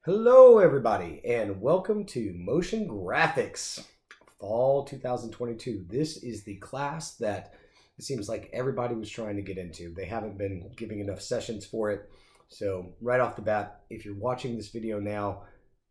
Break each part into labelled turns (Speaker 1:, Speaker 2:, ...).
Speaker 1: Hello, everybody, and welcome to Motion Graphics Fall 2022. This is the class that it seems like everybody was trying to get into. They haven't been giving enough sessions for it. So right off the bat, if you're watching this video now,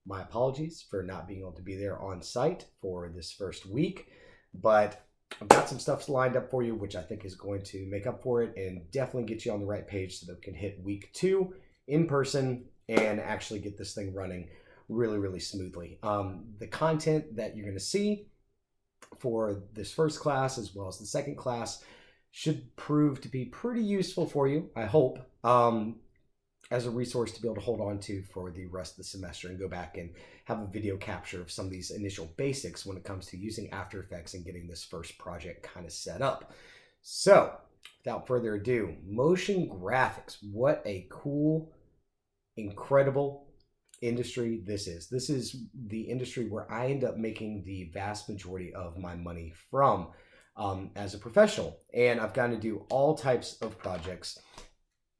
Speaker 1: my apologies for not being able to be there on site for this first week, but I've got some stuff lined up for you, which I think is going to make up for it and definitely get you on the right page so that we can hit week 2 in person and actually get this thing running really smoothly. The content that you're going to see for this first class as well as the second class should prove to be pretty useful for you, I hope, as a resource to be able to hold on to for the rest of the semester and go back and have a video capture of some of these initial basics when it comes to using After Effects and getting this first project kind of set up. So without further ado, motion graphics, what a cool, incredible industry this is. This is the industry where I end up making the vast majority of my money from as a professional. And I've gotten to do all types of projects.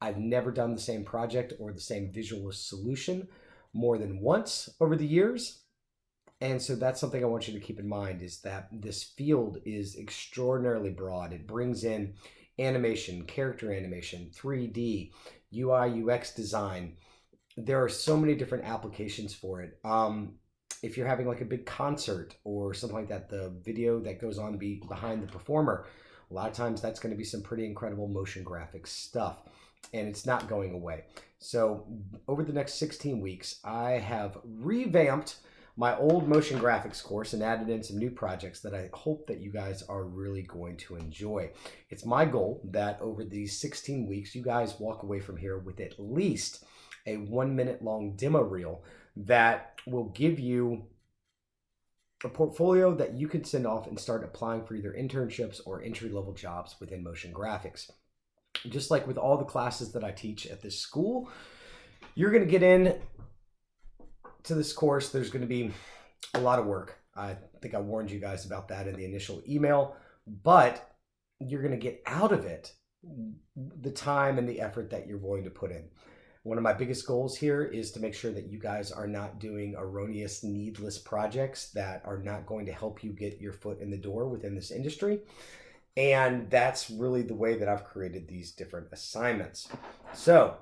Speaker 1: I've never done the same project or the same visual solution more than once over the years. And so that's something I want you to keep in mind, is that this field is extraordinarily broad. It brings in animation, character animation, 3D, UI, UX design. There are so many different applications for it. If you're having like a big concert or something like that, the video that goes on behind the performer, a lot of times that's going to be some pretty incredible motion graphics stuff, and it's not going away. So over the next 16 weeks, I have revamped my old motion graphics course and added in some new projects that I hope that you guys are really going to enjoy. It's my goal that over these 16 weeks, you guys walk away from here with at least a 1-minute long demo reel that will give you a portfolio that you can send off and start applying for either internships or entry-level jobs within motion graphics. Just like with all the classes that I teach at this school, you're going to get in to this course. There's going to be a lot of work. I think I warned you guys about that in the initial email, but you're going to get out of it the time and the effort that you're willing to put in. One of my biggest goals here is to make sure that you guys are not doing erroneous, needless projects that are not going to help you get your foot in the door within this industry. And that's really the way that I've created these different assignments. So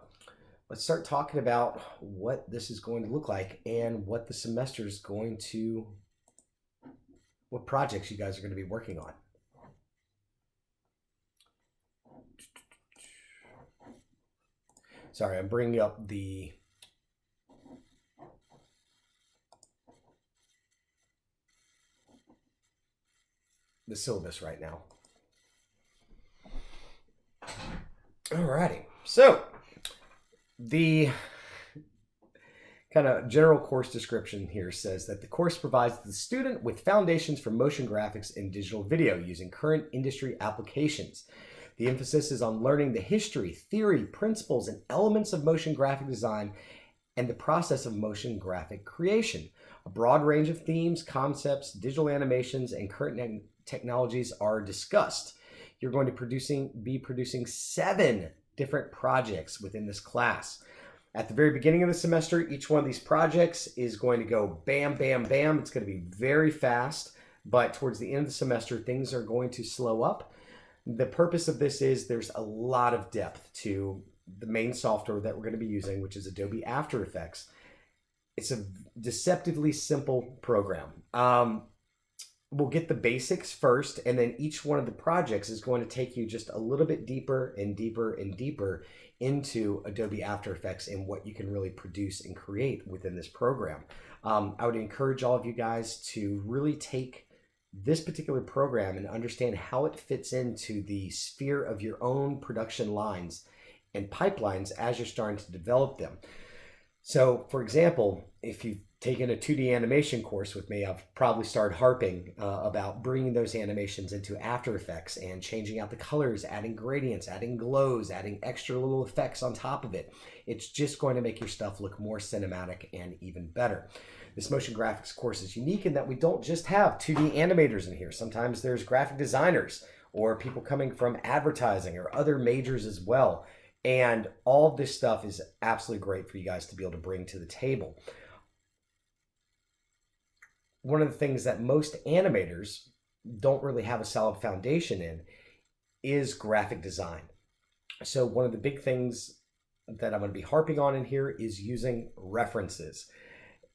Speaker 1: let's start talking about what this is going to look like and what the semester is going to, what projects you guys are going to be working on. Sorry, I'm bringing up the syllabus right now. Alrighty, so the kind of general course description here says that the course provides the student with foundations for motion graphics and digital video using current industry applications. The emphasis is on learning the history, theory, principles, and elements of motion graphic design and the process of motion graphic creation. A broad range of themes, concepts, digital animations, and current technologies are discussed. You're going to be producing 7 different projects within this class. At the very beginning of the semester, each one of these projects is going to go bam, bam, bam. It's going to be very fast, but towards the end of the semester, things are going to slow up. The purpose of this is there's a lot of depth to the main software that we're going to be using, which is Adobe After Effects. It's a deceptively simple program. We'll get the basics first, and then each one of the projects is going to take you just a little bit deeper and deeper and deeper into Adobe After Effects and what you can really produce and create within this program. I would encourage all of you guys to really take this particular program and understand how it fits into the sphere of your own production lines and pipelines as you're starting to develop them. So, for example, if you've taken a 2D animation course with me, I've probably started harping about bringing those animations into After Effects and changing out the colors, adding gradients, adding glows, adding extra little effects on top of it. It's just going to make your stuff look more cinematic and even better. This motion graphics course is unique in that we don't just have 2D animators in here. Sometimes there's graphic designers or people coming from advertising or other majors as well. And all of this stuff is absolutely great for you guys to be able to bring to the table. one of the things that most animators don't really have a solid foundation in is graphic design. So one of the big things that I'm going to be harping on in here is using references.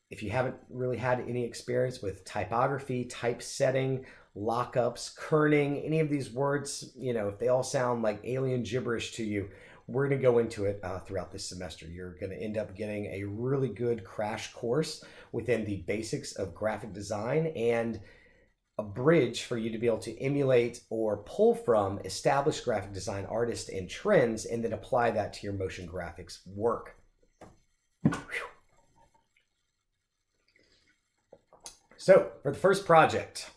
Speaker 1: If you haven't really had any experience with typography, typesetting, lockups, kerning, any of these words, if they all sound like alien gibberish to you, we're going to go into it throughout this semester. You're going to end up getting a really good crash course within the basics of graphic design and a bridge for you to be able to emulate or pull from established graphic design artists and trends, and then apply that to your motion graphics work. Whew. So for the first project,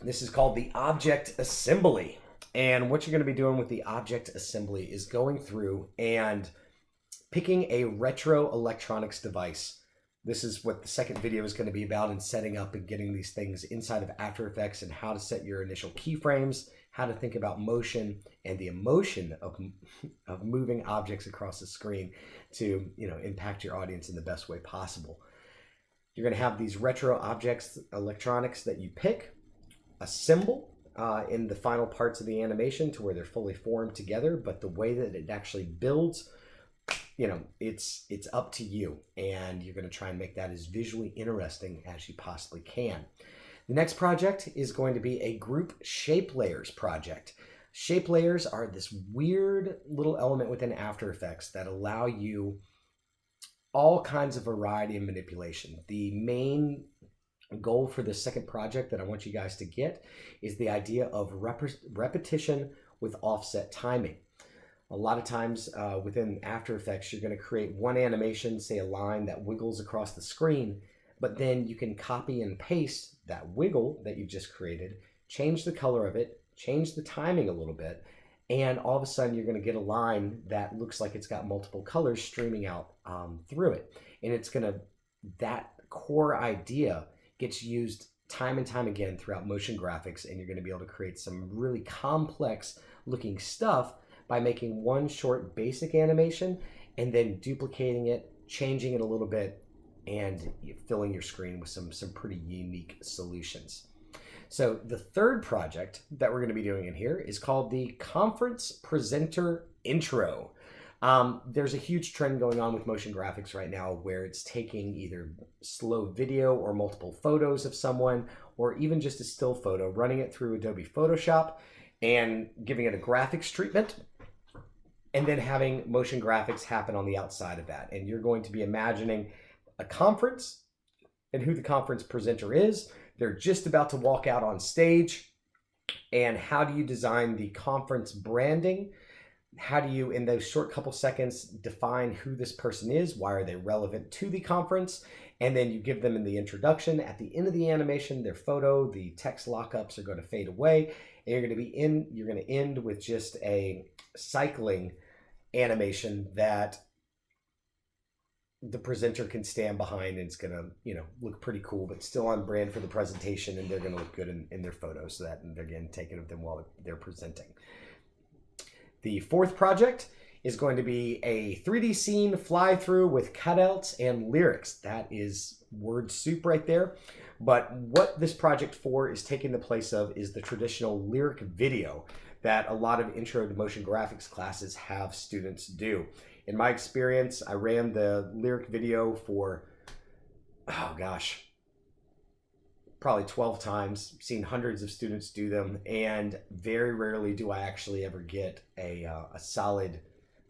Speaker 1: this is called the Object Assembly. And what you're going to be doing with the Object Assembly is going through and picking a retro electronics device. This is what the second video is going to be about, in setting up and getting these things inside of After Effects and how to set your initial keyframes, how to think about motion and the emotion of moving objects across the screen to impact your audience in the best way possible. You're going to have these retro objects, electronics that you pick, assemble in the final parts of the animation to where they're fully formed together, but the way that it actually builds, it's up to you, and you're going to try and make that as visually interesting as you possibly can. The next project is going to be a group shape layers project. Shape layers are this weird little element within After Effects that allow you all kinds of variety and manipulation. The main goal for the second project that I want you guys to get is the idea of repetition with offset timing. A lot of times within After Effects, you're going to create one animation, say a line that wiggles across the screen, but then you can copy and paste that wiggle that you've just created, change the color of it, change the timing a little bit, and all of a sudden you're going to get a line that looks like it's got multiple colors streaming out through it. And that core idea gets used time and time again throughout motion graphics, and you're going to be able to create some really complex looking stuff by making one short basic animation and then duplicating it, changing it a little bit, and filling your screen with some pretty unique solutions. So the third project that we're going to be doing in here is called the Conference Presenter Intro. There's a huge trend going on with motion graphics right now where it's taking either slow video or multiple photos of someone, or even just a still photo, running it through Adobe Photoshop and giving it a graphics treatment, and then having motion graphics happen on the outside of that. And you're going to be imagining a conference and who the conference presenter is. They're just about to walk out on stage. And how do you design the conference branding? How do you, in those short couple seconds, define who this person is? Why are they relevant to the conference? And then you give them in the introduction. At the end of the animation, their photo, the text lockups are going to fade away. And you're going to end with just a cycling animation that the presenter can stand behind, and it's going to look pretty cool, but still on brand for the presentation, and they're going to look good in their photos, so that they're getting taken of them while they're presenting. The fourth project is going to be a 3D scene fly through with cutouts and lyrics. That is word soup right there. But what this project for is taking the place of is the traditional lyric video that a lot of intro to motion graphics classes have students do. In my experience, I ran the lyric video for, probably 12 times, seen hundreds of students do them, and very rarely do I actually ever get a solid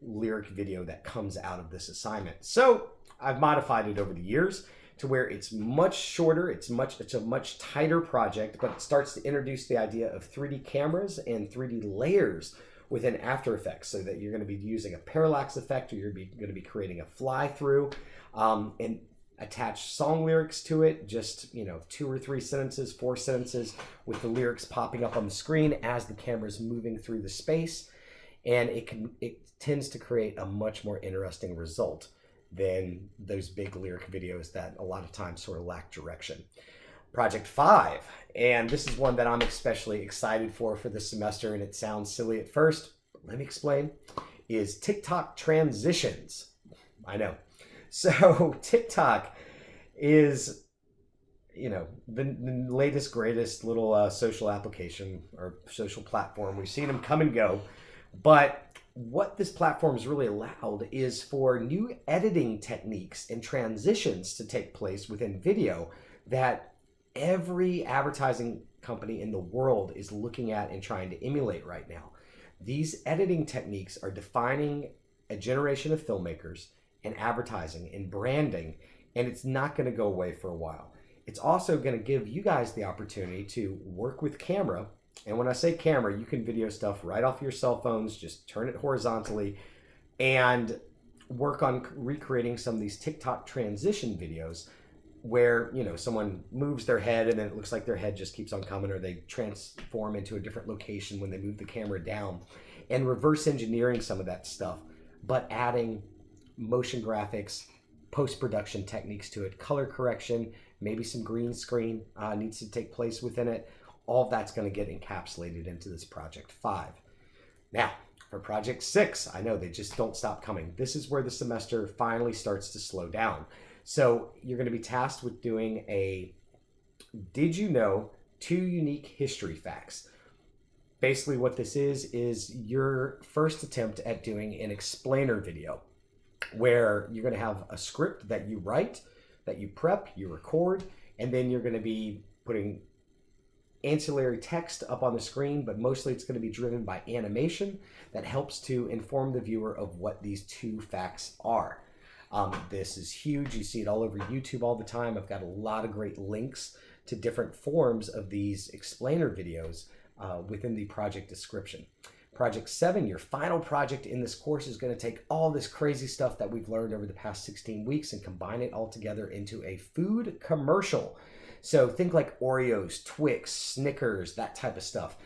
Speaker 1: lyric video that comes out of this assignment. So I've modified it over the years to where it's much shorter, it's a much tighter project, but it starts to introduce the idea of 3D cameras and 3D layers within After Effects, so that you're going to be using a parallax effect, or you're going to be creating a fly through, and attach song lyrics to it, just 2 or 3 sentences, 4 sentences, with the lyrics popping up on the screen as the camera is moving through the space, and it tends to create a much more interesting result than those big lyric videos that a lot of times sort of lack direction. Project 5, and this is one that I'm especially excited for this semester, and it sounds silly at first, but let me explain, is TikTok transitions. I know. So TikTok is the latest, greatest little social application or social platform. We've seen them come and go. But what this platform has really allowed is for new editing techniques and transitions to take place within video that every advertising company in the world is looking at and trying to emulate right now. These editing techniques are defining a generation of filmmakers and advertising and branding, and it's not going to go away for a while. It's also going to give you guys the opportunity to work with camera. And when I say camera, you can video stuff right off your cell phones, just turn it horizontally and work on recreating some of these TikTok transition videos where, someone moves their head and then it looks like their head just keeps on coming, or they transform into a different location when they move the camera down, and reverse engineering some of that stuff, but adding motion graphics, post-production techniques to it, color correction, maybe some green screen needs to take place within it. All of that's going to get encapsulated into this Project 5. Now, for Project 6, I know they just don't stop coming. This is where the semester finally starts to slow down. So you're going to be tasked with doing a Did You Know 2 Unique History Facts. Basically what this is your first attempt at doing an explainer video where you're going to have a script that you write, that you prep, you record, and then you're going to be putting ancillary text up on the screen, but mostly it's going to be driven by animation that helps to inform the viewer of what these 2 facts are. This is huge. You see it all over YouTube all the time. I've got a lot of great links to different forms of these explainer videos within the project description. Project 7, your final project in this course, is going to take all this crazy stuff that we've learned over the past 16 weeks and combine it all together into a food commercial. So think like Oreos, Twix, Snickers, that type of stuff.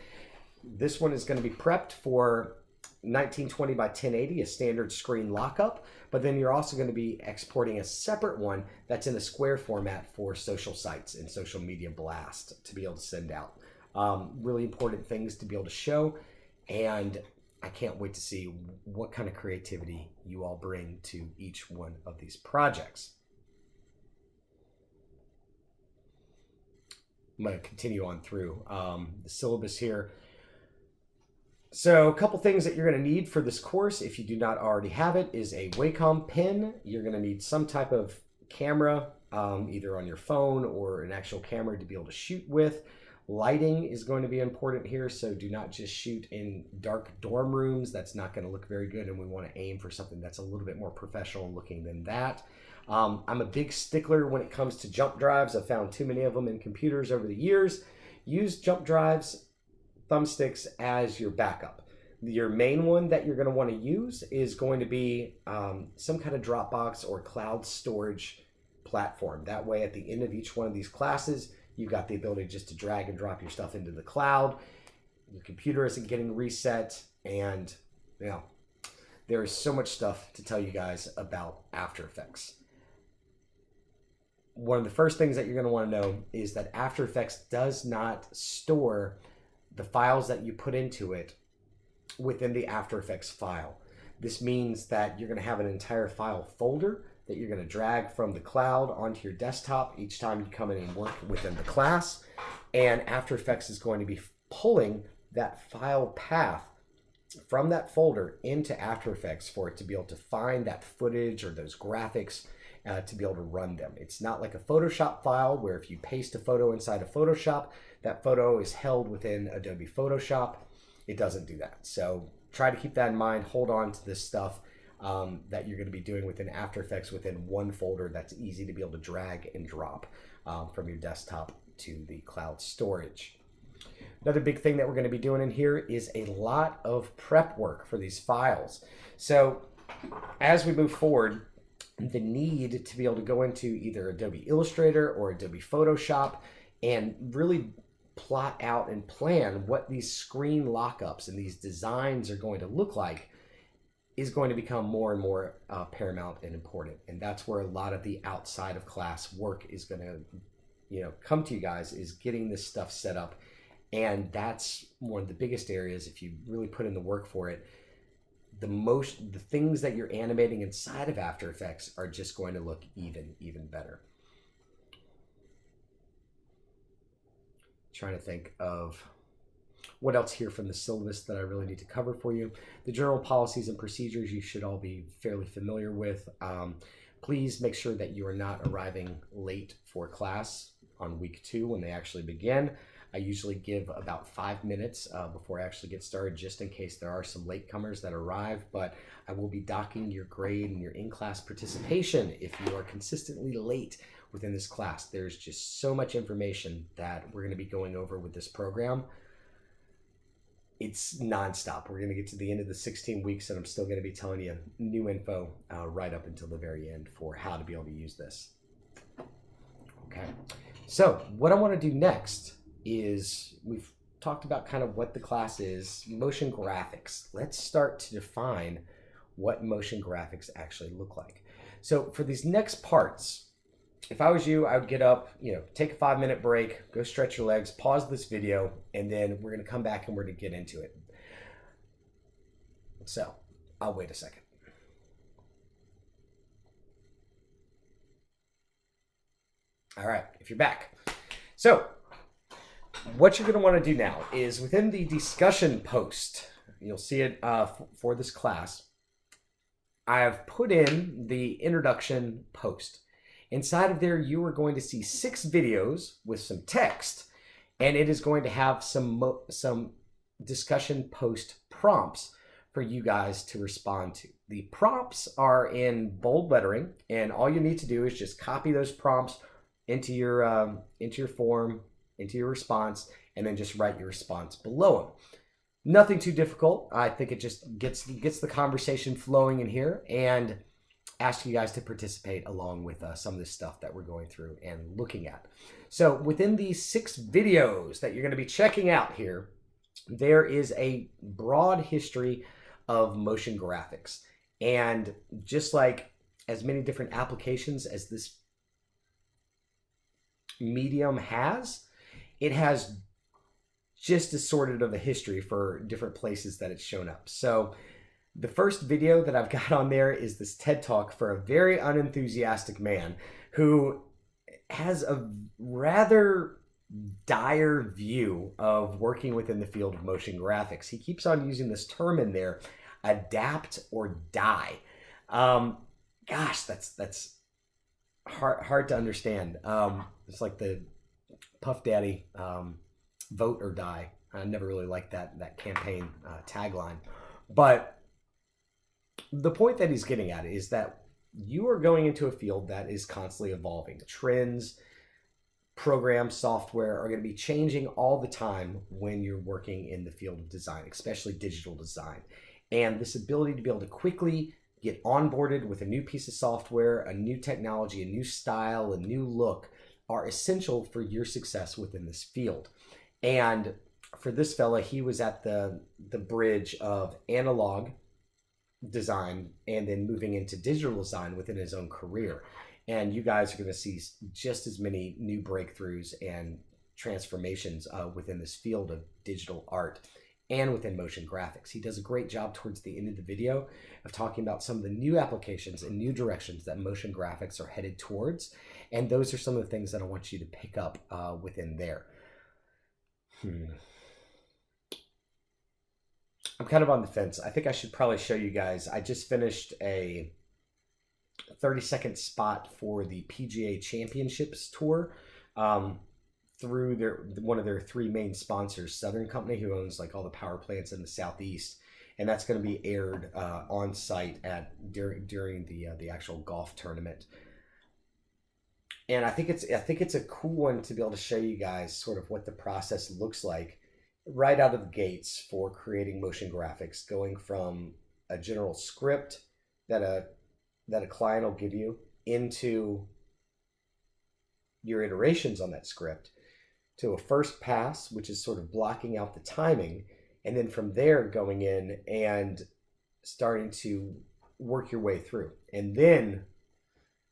Speaker 1: This one is going to be prepped for 1920 by 1080, a standard screen lockup, but then you're also going to be exporting a separate one that's in a square format for social sites and social media blast to be able to send out. Really important things to be able to show, and I can't wait to see what kind of creativity you all bring to each one of these projects. I'm going to continue on through the syllabus here. So a couple things that you're going to need for this course, if you do not already have it, is a Wacom pen. You're going to need some type of camera, either on your phone or an actual camera to be able to shoot with. Lighting is going to be important here, so do not just shoot in dark dorm rooms. That's not going to look very good, and we want to aim for something that's a little bit more professional looking than that. I'm a big stickler when it comes to jump drives. I've found too many of them in computers over the years. Use jump drives, thumbsticks as your backup. Your main one that you're going to want to use is going to be some kind of Dropbox or cloud storage platform. That way, at the end of each one of these classes, you've got the ability just to drag and drop your stuff into the cloud. Your computer isn't getting reset, and there is so much stuff to tell you guys about After Effects. One of the first things that you're going to want to know is that After Effects does not store the files that you put into it within the After Effects file. This means that you're going to have an entire file folder that you're going to drag from the cloud onto your desktop each time you come in and work within the class. And After Effects is going to be pulling that file path from that folder into After Effects for it to be able to find that footage or those graphics to be able to run them. It's not like a Photoshop file where if you paste a photo inside of Photoshop, that photo is held within Adobe Photoshop. It doesn't do that. So try to keep that in mind. Hold on to this stuff that you're going to be doing within After Effects within one folder that's easy to be able to drag and drop from your desktop to the cloud storage. Another big thing that we're going to be doing in here is a lot of prep work for these files. So as we move forward, the need to be able to go into either Adobe Illustrator or Adobe Photoshop and really plot out and plan what these screen lockups and these designs are going to look like is going to become more and more paramount and important. And that's where a lot of the outside of class work is going to come to you guys, is getting this stuff set up. And that's one of the biggest areas. If you really put in the work for it, the things that you're animating inside of After Effects are just going to look even better. Trying to think of what else here from the syllabus that I really need to cover for you. The general policies and procedures you should all be fairly familiar with. Please make sure that you are not arriving late for class on week 2 when they actually begin. I usually give about 5 minutes before I actually get started, just in case there are some latecomers that arrive, but I will be docking your grade and your in-class participation if you are consistently late within this class. There's just so much information that we're going to be going over with this program. It's nonstop. We're going to get to the end of the 16 weeks, and I'm still going to be telling you new info right up until the very end for how to be able to use this. Okay, so what I want to do next is, we've talked about kind of what the class is, motion graphics. Let's start to define what motion graphics actually look like. So for these next parts, if I was you, I would get up, take a 5-minute break, go stretch your legs, pause this video, and then we're going to come back and we're going to get into it. So I'll wait a second. All right, if you're back. So what you're going to want to do now is, within the discussion post, you'll see it for this class, I have put in the introduction post. Inside of there, you are going to see 6 videos with some text, and it is going to have some discussion post prompts for you guys to respond to. The prompts are in bold lettering, and all you need to do is just copy those prompts into your form, into your response, and then just write your response below them. Nothing too difficult. I think it just gets the conversation flowing in here, and ask you guys to participate along with some of this stuff that we're going through and looking at. So within these 6 videos that you're going to be checking out here, there is a broad history of motion graphics. And just like as many different applications as this medium has, it has just as sorted of a history for different places that it's shown up. So the first video that I've got on there is this TED Talk for a very unenthusiastic man who has a rather dire view of working within the field of motion graphics. He keeps on using this term in there, adapt or die. Gosh, that's hard to understand. It's like the Puff Daddy vote or die. I never really liked that campaign tagline. But the point that he's getting at is that you are going into a field that is constantly evolving. Trends, programs, software are going to be changing all the time when you're working in the field of design, especially digital design. And this ability to be able to quickly get onboarded with a new piece of software, a new technology, a new style, a new look are essential for your success within this field. And for this fella, he was at the bridge of analog design and then moving into digital design within his own career. And you guys are going to see just as many new breakthroughs and transformations within this field of digital art and within motion graphics. He does a great job towards the end of the video of talking about some of the new applications and new directions that motion graphics are headed towards. And those are some of the things that I want you to pick up within there. I'm kind of on the fence. I think I should probably show you guys. I just finished a 30-second spot for the PGA Championships Tour through one of their 3 main sponsors, Southern Company, who owns like all the power plants in the Southeast. And that's going to be aired on site during the actual golf tournament. And I think it's a cool one to be able to show you guys sort of what the process looks like right out of the gates for creating motion graphics, going from a general script that a client will give you into your iterations on that script to a first pass, which is sort of blocking out the timing, and then from there going in and starting to work your way through. And then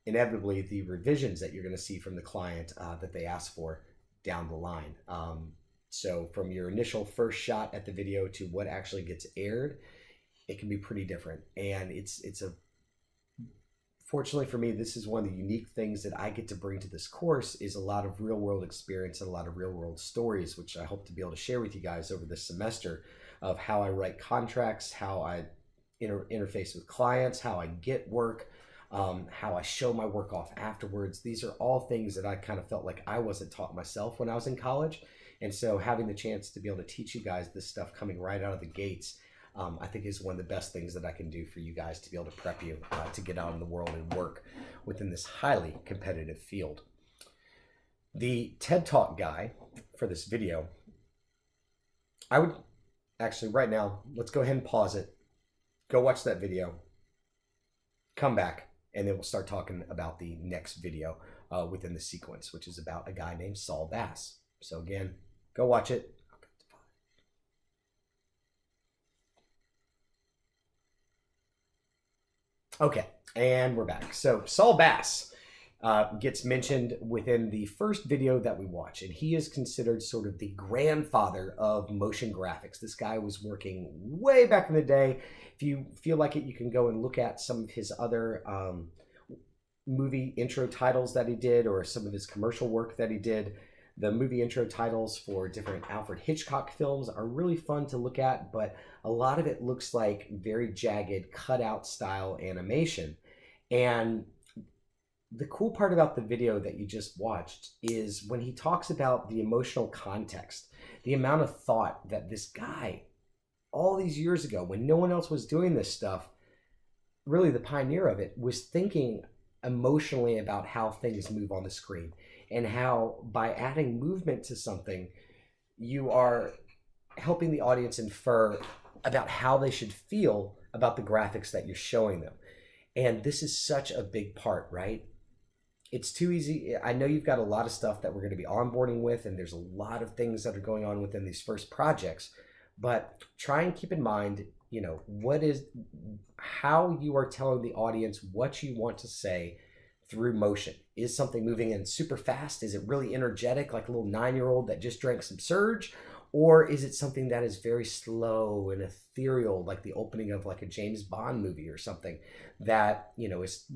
Speaker 1: inevitably the revisions that you're going to see from the client that they ask for down the line. So from your initial first shot at the video to what actually gets aired, it can be pretty different. And it's a fortunately for me, this is one of the unique things that I get to bring to this course is a lot of real world experience and a lot of real world stories, which I hope to be able to share with you guys over this semester of how I write contracts, how I interface with clients, how I get work, how I show my work off afterwards. These are all things that I kind of felt like I wasn't taught myself when I was in college. And so having the chance to be able to teach you guys this stuff coming right out of the gates, I think is one of the best things that I can do for you guys to be able to prep you to get out in the world and work within this highly competitive field. The TED Talk guy for this video, I would actually right now, let's go ahead and pause it. Go watch that video, come back, and then we'll start talking about the next video within the sequence, which is about a guy named Saul Bass. So again, go watch it. Okay, and we're back. So Saul Bass gets mentioned within the first video that we watch, and he is considered sort of the grandfather of motion graphics. This guy was working way back in the day. If you feel like it, you can go and look at some of his other movie intro titles that he did, or some of his commercial work that he did. The movie intro titles for different Alfred Hitchcock films are really fun to look at, but a lot of it looks like very jagged cutout style animation. And the cool part about the video that you just watched is when he talks about the emotional context, the amount of thought that this guy, all these years ago, when no one else was doing this stuff, really the pioneer of it, was thinking emotionally about how things move on the screen, and how by adding movement to something, you are helping the audience infer about how they should feel about the graphics that you're showing them. And this is such a big part, right? It's too easy. I know you've got a lot of stuff that we're going to be onboarding with, and there's a lot of things that are going on within these first projects, but try and keep in mind, how you are telling the audience what you want to say through motion. Is something moving in super fast? Is it really energetic, like a little 9-year-old that just drank some Surge? Or is it something that is very slow and ethereal, like the opening of like a James Bond movie or something that, is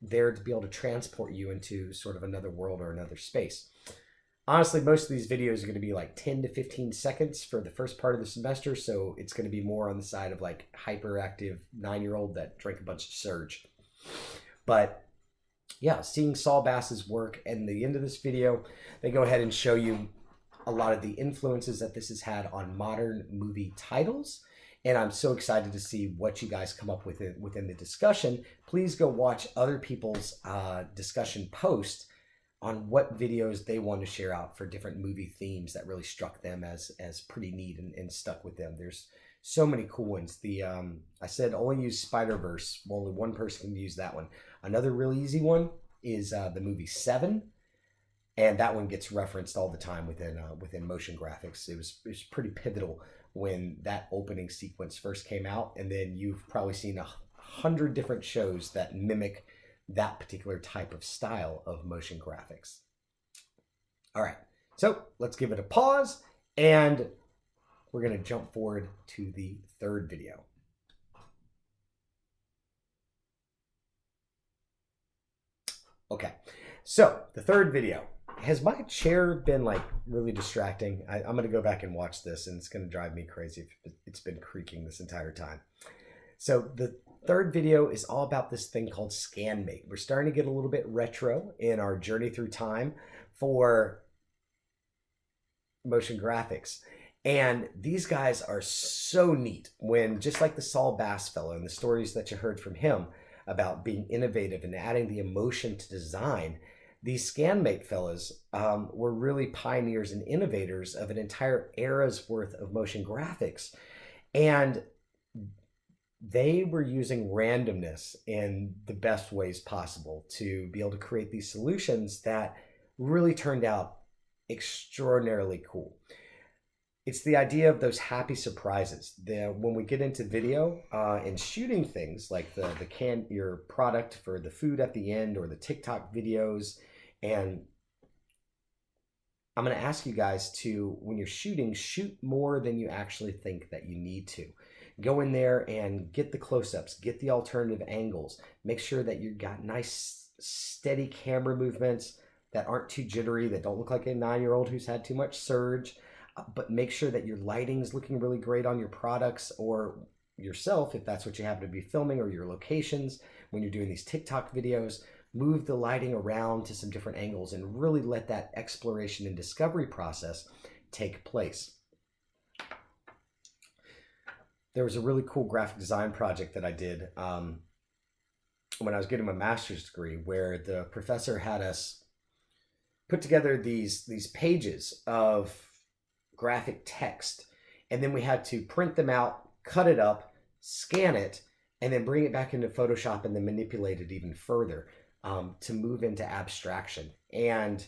Speaker 1: there to be able to transport you into sort of another world or another space? Honestly, most of these videos are going to be like 10 to 15 seconds for the first part of the semester, so it's going to be more on the side of like hyperactive 9-year-old that drank a bunch of Surge. But yeah, seeing Saul Bass's work, and the end of this video, they go ahead and show you a lot of the influences that this has had on modern movie titles. And I'm so excited to see what you guys come up with within the discussion. Please go watch other people's discussion posts on what videos they want to share out for different movie themes that really struck them as pretty neat and stuck with them. There's so many cool ones. I said only use Spider-Verse. Well, only one person can use that one. Another really easy one is the movie Seven, and that one gets referenced all the time within motion graphics. It was pretty pivotal when that opening sequence first came out, and then you've probably seen 100 different shows that mimic that particular type of style of motion graphics. All right, so let's give it a pause, and we're going to jump forward to the third video. Okay, so the third video. Has my chair been like really distracting? I'm going to go back and watch this, and it's going to drive me crazy if it's been creaking this entire time. So the third video is all about this thing called ScanMate. We're starting to get a little bit retro in our journey through time for motion graphics. And these guys are so neat when, just like the Saul Bass fellow and the stories that you heard from him about being innovative and adding the emotion to design, these ScanMate fellows were really pioneers and innovators of an entire era's worth of motion graphics. And they were using randomness in the best ways possible to be able to create these solutions that really turned out extraordinarily cool. It's the idea of those happy surprises. When we get into video and shooting things like your product for the food at the end, or the TikTok videos, and I'm going to ask you guys to, when you're shooting, shoot more than you actually think that you need to. Go in there and get the close-ups, get the alternative angles, make sure that you've got nice steady camera movements that aren't too jittery, that don't look like a 9-year-old who's had too much surge, but make sure that your lighting's looking really great on your products or yourself, if that's what you happen to be filming, or your locations when you're doing these TikTok videos. Move the lighting around to some different angles and really let that exploration and discovery process take place. There was a really cool graphic design project that I did when I was getting my master's degree, where the professor had us put together these pages of graphic text, and then we had to print them out, cut it up, scan it, and then bring it back into Photoshop and then manipulate it even further to move into abstraction. And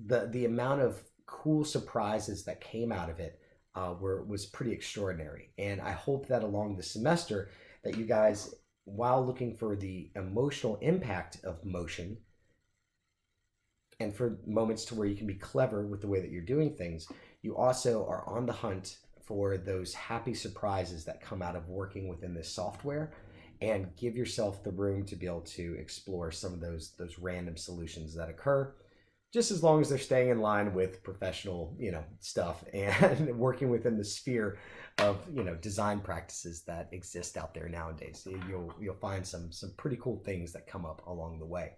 Speaker 1: the amount of cool surprises that came out of it was pretty extraordinary. And I hope that along the semester that you guys, while looking for the emotional impact of motion and for moments to where you can be clever with the way that you're doing things, you also are on the hunt for those happy surprises that come out of working within this software, and give yourself the room to be able to explore some of those random solutions that occur, just as long as they're staying in line with professional, stuff and working within the sphere of, design practices that exist out there nowadays. You'll find some pretty cool things that come up along the way.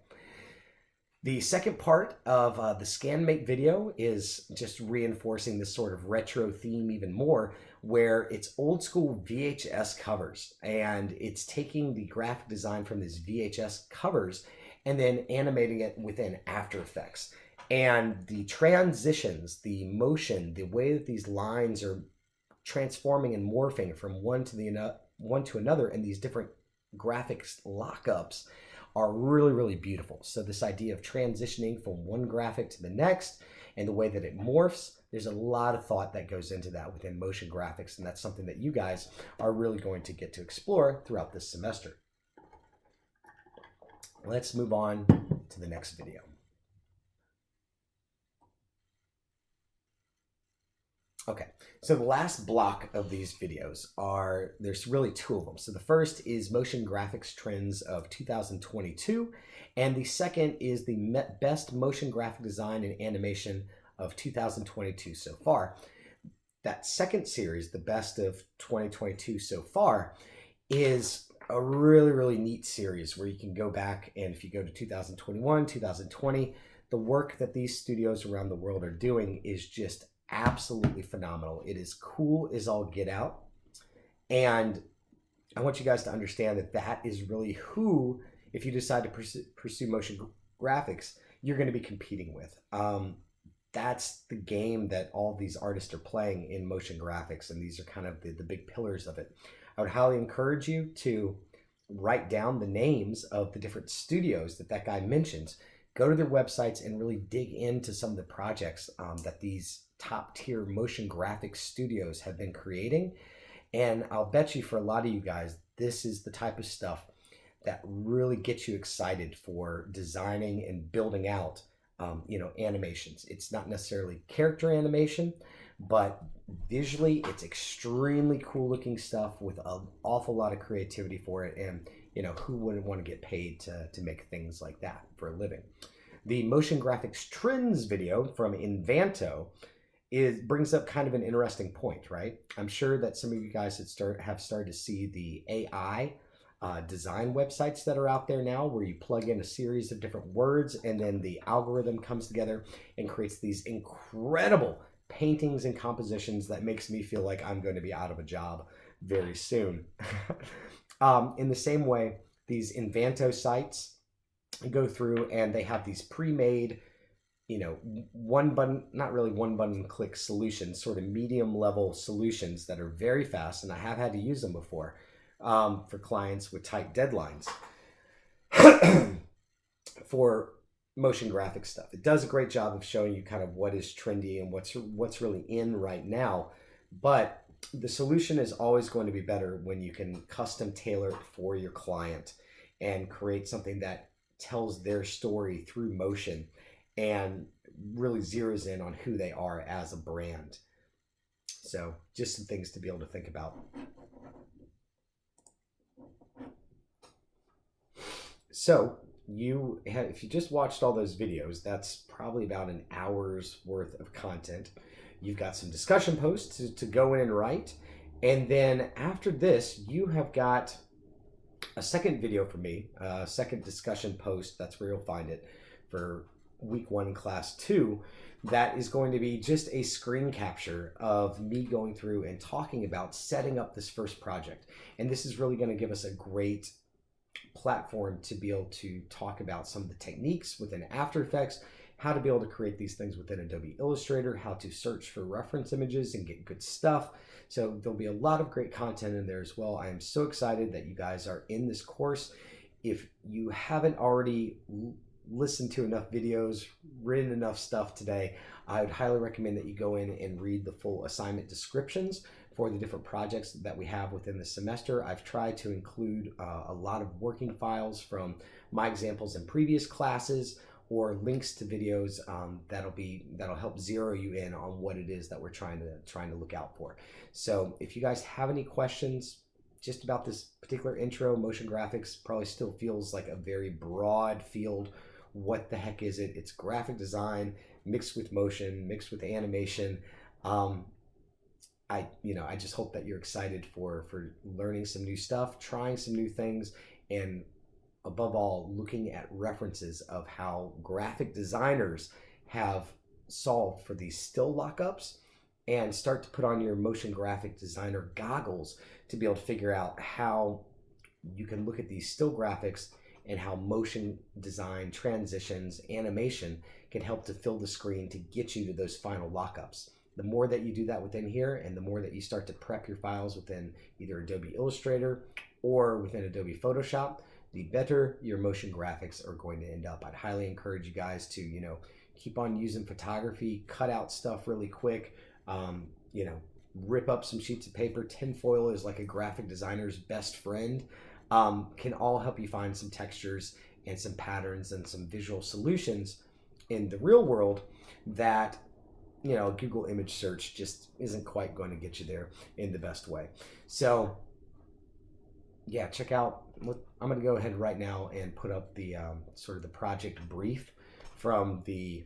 Speaker 1: The second part of the ScanMake video is just reinforcing this sort of retro theme even more, where it's old school VHS covers, and it's taking the graphic design from these VHS covers and then animating it within After Effects. And the transitions, the motion, the way that these lines are transforming and morphing from one to another, and these different graphics lockups are really, really beautiful. So this idea of transitioning from one graphic to the next and the way that it morphs, there's a lot of thought that goes into that within motion graphics, and that's something that you guys are really going to get to explore throughout this semester. Let's move on to the next video. Okay, so the last block of these videos there's really two of them. So the first is motion graphics trends of 2022, and the second is the best motion graphic design and animation of 2022 so far. That second series, the best of 2022 so far, is a really, really neat series where you can go back, and if you go to 2021, 2020, the work that these studios around the world are doing is just absolutely phenomenal. It is cool as all get out, and I want you guys to understand that that is really who, if you decide to pursue motion graphics, you're going to be competing with. That's the game that all these artists are playing in motion graphics, and these are kind of the big pillars of it. I would highly encourage you to write down the names of the different studios that guy mentions. Go to their websites and really dig into some of the projects that these top tier motion graphics studios have been creating. And I'll bet you, for a lot of you guys, this is the type of stuff that really gets you excited for designing and building out animations. It's not necessarily character animation, but visually it's extremely cool looking stuff with an awful lot of creativity for it. And who wouldn't want to get paid to make things like that for a living? The motion graphics trends video from Invanto brings up kind of an interesting point, right? I'm sure that some of you guys have started to see the AI design websites that are out there now, where you plug in a series of different words and then the algorithm comes together and creates these incredible paintings and compositions that makes me feel like I'm going to be out of a job very soon. In the same way, these Invanto sites go through and they have these pre-made, one button, not really one button click solutions, sort of medium level solutions that are very fast. And I have had to use them before for clients with tight deadlines for motion graphic stuff. It does a great job of showing you kind of what is trendy and what's really in right now. But the solution is always going to be better when you can custom tailor it for your client and create something that tells their story through motion and really zeroes in on who they are as a brand. So just some things to be able to think about. So if you just watched all those videos, that's probably about an hour's worth of content. You've got some discussion posts to go in and write. And then after this, you have got a second video from me, a second discussion post. That's where you'll find it for week 1, class 2. That is going to be just a screen capture of me going through and talking about setting up this first project. And this is really going to give us a great platform to be able to talk about some of the techniques within After Effects, how to be able to create these things within Adobe Illustrator, how to search for reference images and get good stuff. So there'll be a lot of great content in there as well. I am so excited that you guys are in this course. If you haven't already listened to enough videos, written enough stuff today, I would highly recommend that you go in and read the full assignment descriptions for the different projects that we have within the semester. I've tried to include a lot of working files from my examples in previous classes, or links to videos that'll help zero you in on what it is that we're trying to look out for. So if you guys have any questions just about this particular intro, motion graphics probably still feels like a very broad field. What the heck is it? It's graphic design mixed with motion, mixed with animation. I just hope that you're excited for learning some new stuff, trying some new things, and above all, looking at references of how graphic designers have solved for these still lockups, and start to put on your motion graphic designer goggles to be able to figure out how you can look at these still graphics and how motion design, transitions, animation can help to fill the screen to get you to those final lockups. The more that you do that within here, and the more that you start to prep your files within either Adobe Illustrator or within Adobe Photoshop, the better your motion graphics are going to end up. I'd highly encourage you guys to, keep on using photography, cut out stuff really quick, rip up some sheets of paper. Tinfoil is like a graphic designer's best friend. Can all help you find some textures and some patterns and some visual solutions in the real world that Google image search just isn't quite going to get you there in the best way. So yeah, check out, I'm going to go ahead right now and put up the sort of the project brief from the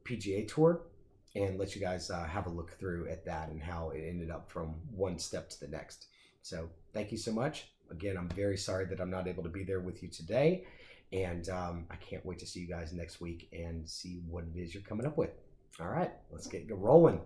Speaker 1: PGA Tour and let you guys have a look through at that and how it ended up from one step to the next. So thank you so much. Again, I'm very sorry that I'm not able to be there with you today. And I can't wait to see you guys next week and see what it is you're coming up with. All right, let's get rolling.